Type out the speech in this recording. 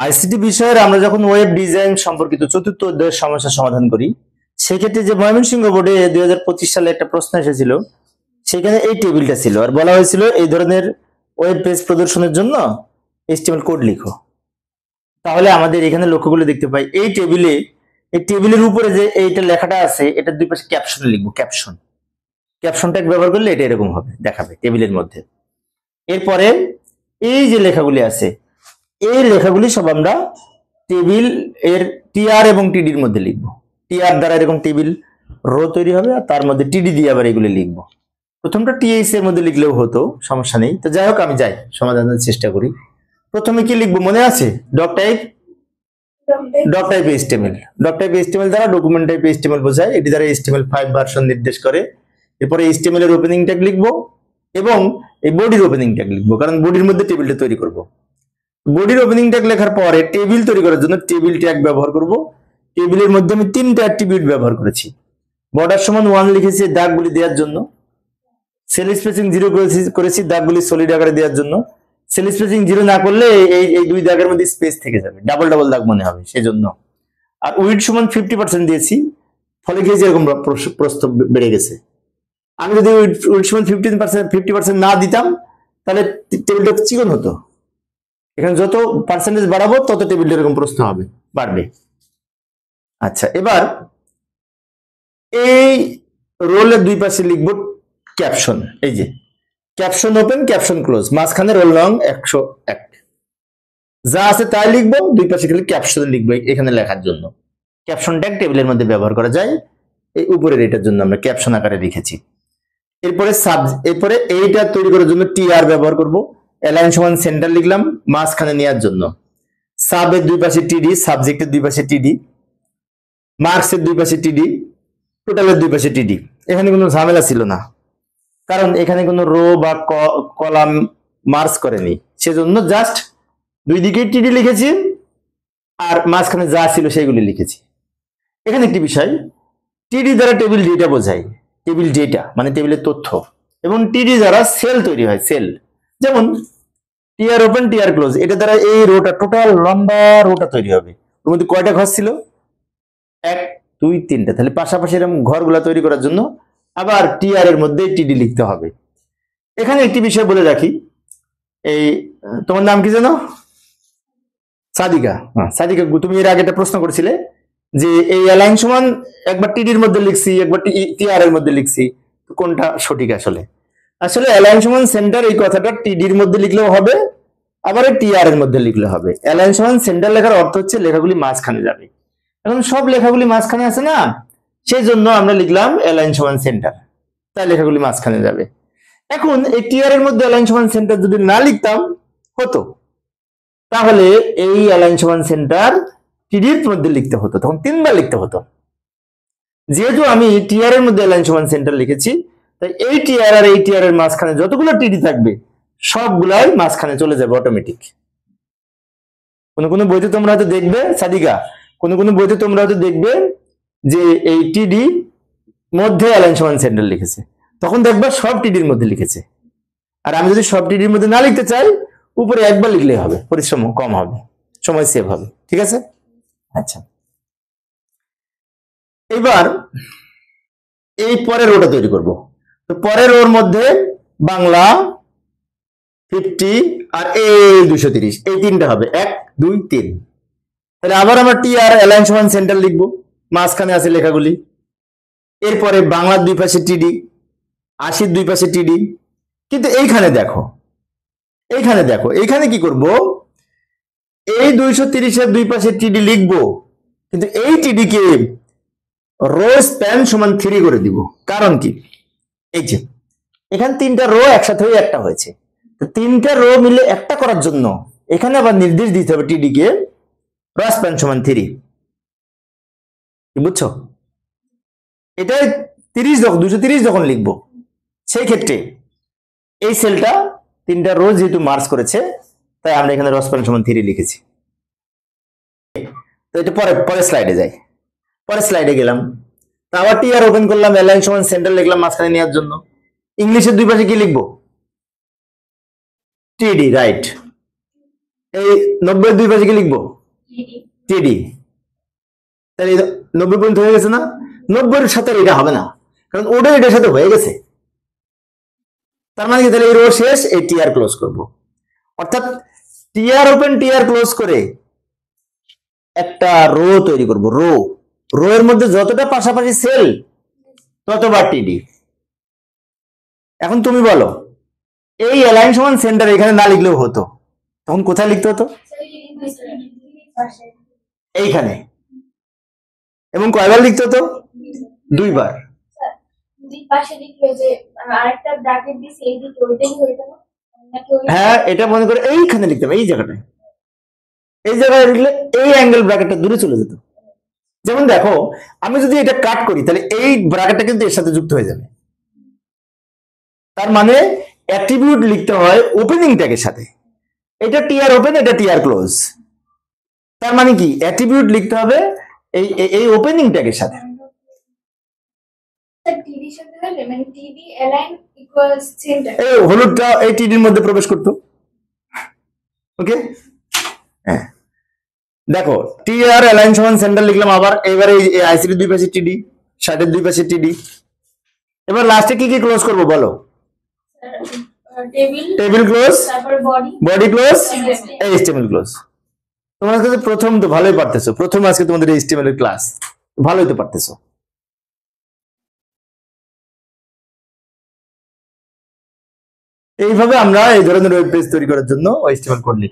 ICT বিষয়ের আমরা যখন ওয়েব ডিজাইন সম্পর্কিত চতুর্থ অধ্যায়ের সমস্যা সমাধান করি, সেক্ষেত্রে যে ময়মনসিংহ বোর্ডে 2025 সালে একটা প্রশ্ন এসেছিল, সেখানে এই টেবিলটা ছিল আর বলা হয়েছিল এই ধরনের ওয়েব পেজ প্রদর্শনের জন্য এইচটিএমএল কোড লিখো। তাহলে আমাদের এখানে লক্ষ্যগুলো দেখতে পাই, এই টেবিলের উপরে যে এইটা লেখাটা আছে, এটার দুই পাশে ক্যাপশন লিখবো। ক্যাপশন ট্যাগ ব্যবহার করলে এটা এরকম হবে, দেখাবে টেবিলের মধ্যে। এরপরে এই যে লেখাগুলি আছে, এই লেখাগুলি সব আমরা টেবিল এর টিআর এবং টিডির মধ্যে লিখবো। টিআর দ্বারা এরকম টেবিল রো তৈরি হবে, আর তার মধ্যে টিডি দিয়ে আবার এগুলি লিখবো। প্রথমটা টিএইচ এর মধ্যে লিখলেও হতো, সমস্যা নেই। তো যাই হোক, আমি যাই সমাধানের চেষ্টা করি। প্রথমে কি লিখবো মনে আছে? Doctype HTML. Doctype HTML দ্বারা ডকুমেন্ট টাইপ এইচটিএমএল বোঝায়, এটি দ্বারা HTML5 ভার্সন নির্দেশ করে। এরপরে HTML এর ওপেনিং ট্যাগ লিখবো এবং এই বডির ওপেনিং ট্যাগ লিখবো, কারণ বডির মধ্যে টেবিলটা তৈরি করব। বডির ওপেনিং ট্যাগ লেখার পরে টেবিল তৈরি করার জন্য টেবিল ট্যাগ ব্যবহার করব। টেবিলের মধ্যে আমি 3টা অ্যাট্রিবিউট ব্যবহার করেছি। বর্ডার সমান 1 লিখেছি দাগগুলি দেওয়ার জন্য, সেল স্পেসিং 0 করেছি দাগগুলি সলিড আকারে দেওয়ার জন্য। সেল স্পেসিং 0 না করলে এই দুই দাগের মধ্যে স্পেস থেকে যাবে, ডাবল দাগ মনে হবে, সেজন্য। আর উইড সমান 50% দিয়েছি, ফলে কি এরকম প্রস্থ বেড়ে গেছে। আমি যদি উইড সমান 50% না দিতাম, তাহলে টেবিলটা চিকন হতো। এখানে যত পার্সেন্টেজ বাড়াবো তত টেবিলটা এরকম প্রস্থ হবে, বাড়বে। আচ্ছা, এবার এই রোলের দুই পাশে লিখবো ক্যাপশন। এই যে ক্যাপশন ওপেন, ক্যাপশন ক্লোজ, মাঝখানে রোল নং 101, যা আছে তাই লিখবো। দুই পাশে খালি ক্যাপশন লিখবো এখানে লেখার জন্য। ক্যাপশন ট্যাগ টেবিলের মধ্যে ব্যবহার করা যায়, এই উপরের এটার জন্য আমরা ক্যাপশন আকারে লিখেছি। এরপরে এইটা তৈরি করার জন্য টিআর ব্যবহার করব। অ্যালাইন সমান সেন্টার লিখলাম মাঝখানে নেওয়ার জন্য। সাবের দুই পাশে টিডি, সাবজেক্টের দুই পাশে টিডি, মার্কসের দুই পাশে টিডি, টোটালের দুই পাশে টিডি। এখানে কোনো ঝামেলা ছিল না, কারণ এখানে কোনো রো বা কলাম মার্কস করেনি, সেজন্য জাস্ট দুই দিকে টিডি লিখেছি আর মাঝখানে যা ছিল সেগুলি লিখেছি। এখানে একটি বিষয়, টিডি দ্বারা টেবিল ডেটা বোঝায়, টেবিল ডেটা মানে টেবিলের তথ্য, এবং টিডি দ্বারা সেল তৈরি হয়, সেল। যেমন টিআর ওপেন, টিআর ক্লোজ, এটা দ্বারা এই রোটা, টোটাল লম্বা রোটা তৈরি হবে। ওর মধ্যে কয়টা ঘর ছিল? 1 2 3টা। তাহলে পাশাপাশি এরকম ঘরগুলা তৈরি করার জন্য আবার টিআর এর মধ্যে টিডি লিখতে হবে। এখানে একটি বিষয় বলে রাখি, এই তোমার নাম কি জানো? সাদিকা। সাদিকা, তুমি এর আগে একটা প্রশ্ন করেছিলে যে এই অ্যালাইন সমান একবার টিডির মধ্যে লিখছি, একবার টিআর এর মধ্যে লিখছি, কোনটা সঠিক? আসলে অ্যালাইন সমান সেন্টার এই কথাটা টিডির মধ্যে লিখলেও হবে, আবার টিআর এর মধ্যে লিখলে হবে। অ্যালাইন সমান সেন্টার লেখার অর্থ হচ্ছে লেখাগুলি মাঝখানে যাবে। এখন সব লেখাগুলি মাঝখানে আছে না, সেই জন্য আমরা লিখলাম অ্যালাইন সমান সেন্টার, তাই লেখাগুলি মাঝখানে যাবে। এখন এই টিআর এর মধ্যে অ্যালাইন সমান সেন্টার যদি না লিখতাম হতো, তাহলে এই অ্যালাইন সমান সেন্টার টিডির মধ্যে লিখতে হতো, তখন 3বার লিখতে হতো। যেহেতু আমি টিআর এর মধ্যে অ্যালাইন সমান সেন্টার লিখেছি, তাই এই টিআর আর এই টিআর এর মাঝখানে যতগুলো টিডি থাকবে সবগুলাই মাঝখানে চলে যাবে অটোমেটিক। কোন বইতে তোমরা হয়তো দেখবে, সাদিকা, কোন বইতে তোমরা হয়তো দেখবে যে এই টিডি মধ্যে অ্যালাইন সমান সেন্টার লিখেছে, তখন দেখবে সব টিডির মধ্যে লিখেছে। আর আমি যদি সব টিডির মধ্যে না লিখতে চাই, উপরে একবার লিখলেই হবে, পরিশ্রম কম হবে, সময় সেভ হবে। ঠিক আছে? আচ্ছা, এবার এই পরের রোটা তৈরি করব। তো পরের রোর মধ্যে বাংলা 50 আর এই 230, এই 3টা হবে, 1 2 3। তাহলে আবার আমরা টিআর অ্যালাইন সমান সেন্টার লিখবো, মাঝখানে আছে লেখাগুলি। এরপরে বাংলার দুই পাশে টিডি, 80 দুই পাশে টিডি। কিন্তু এইখানে দেখো, এইখানে কি করব? এই 230 এর দুই পাশে টিডি লিখবো, কিন্তু এই টিডি কে রো স্প্যান সমান 3 করে দিব। কারণ কি? এই যে এখানে 3টা রো একসাথে হয়ে একটা হয়েছে, তো 3টা রো মিলে একটা করার জন্য এখানে আবার নির্দেশ দিতে হবে টিডি কে রো স্প্যান সমান 3। কি বুঝছো? এটা 230 যখন লিখবো, সেই ক্ষেত্রে এই সেলটা 3টা রো যেহেতু মার্জ করেছে, তাই আমরা এখানে রো স্প্যান সমান 3 লিখেছি। তো এটা পরে স্লাইডে যাই। পরে স্লাইডে গেলাম, আবার টিআর ওপেন করলাম, অ্যালাইন সমান সেন্টার লিখলাম মাঝখানে নেওয়ার জন্য। ইংলিশের দুই পাশে কি লিখবো? টিডি, রাইট। এই 90 দুই পাশে কি লিখবো? টিডি। তাহলে 90 পর্যন্ত হয়ে গেছে না? 90 এর সাথে এটা হবে না, কারণ ওটা এটার সাথে হয়ে গেছে। তার মানে কি, তাহলে এই রো শেষ, এই টিআর ক্লোজ করব। অর্থাৎ টিআর ওপেন টিআর ক্লোজ করে একটা রো তৈরি করব। রো রো এর মধ্যে যতটা পাশাপাশি সেল ততবার টিডি। এখন তুমি বলো, এই অ্যালাইন সমান সেন্টার এখানে না লিখলেও হতো, তখন কোথায় লিখতে হতো? এইখানে। এবং কয়বার লিখতে হতো? দুইবার। হ্যাঁ, এটা মনে করে এইখানে লিখতে হবে, এই জায়গাটায়। এই জায়গায় লিখলে এই অ্যাঙ্গেল ব্র্যাকেটটা দূরে চলে যেত। যেমন দেখো, আমি যদি এটা কাট করি তাহলে এই ব্র্যাকেটটা কিন্তু এর সাথে যুক্ত হয়ে যাবে। তার মানে অ্যাট্রিবিউট লিখতে হয় ওপেনিং ট্যাগের সাথে। এটা টিআর ওপেন, এটা টিআর ক্লোজ। তার মানে কি, অ্যাট্রিবিউট লিখতে হবে এই এই ওপেনিং ট্যাগের সাথে। এই হলুদটা এই টিডির মধ্যে প্রবেশ করতো। ওকে, হ্যাঁ দেখো, টিআর অ্যালাইন সমান সেন্টার লিখলাম। আবার এবারে এই আইসিটি দুই পাশে টিডি, শার্টের দুই পাশে টিডি। এবার লাস্টে কি কি ক্লোজ করবো বলো? Table close, body close, HTML close. তোমার কাছে প্রথম তো ভালোই পারতেছো, প্রথম আজকে তোমাদের এইচটিএমএল এর ক্লাস, ভালোই তো পারতেছো। এইভাবে আমরা এই ধরনের ওয়েব পেজ তৈরি করার জন্য এইচটিএমএল কোড লিখি।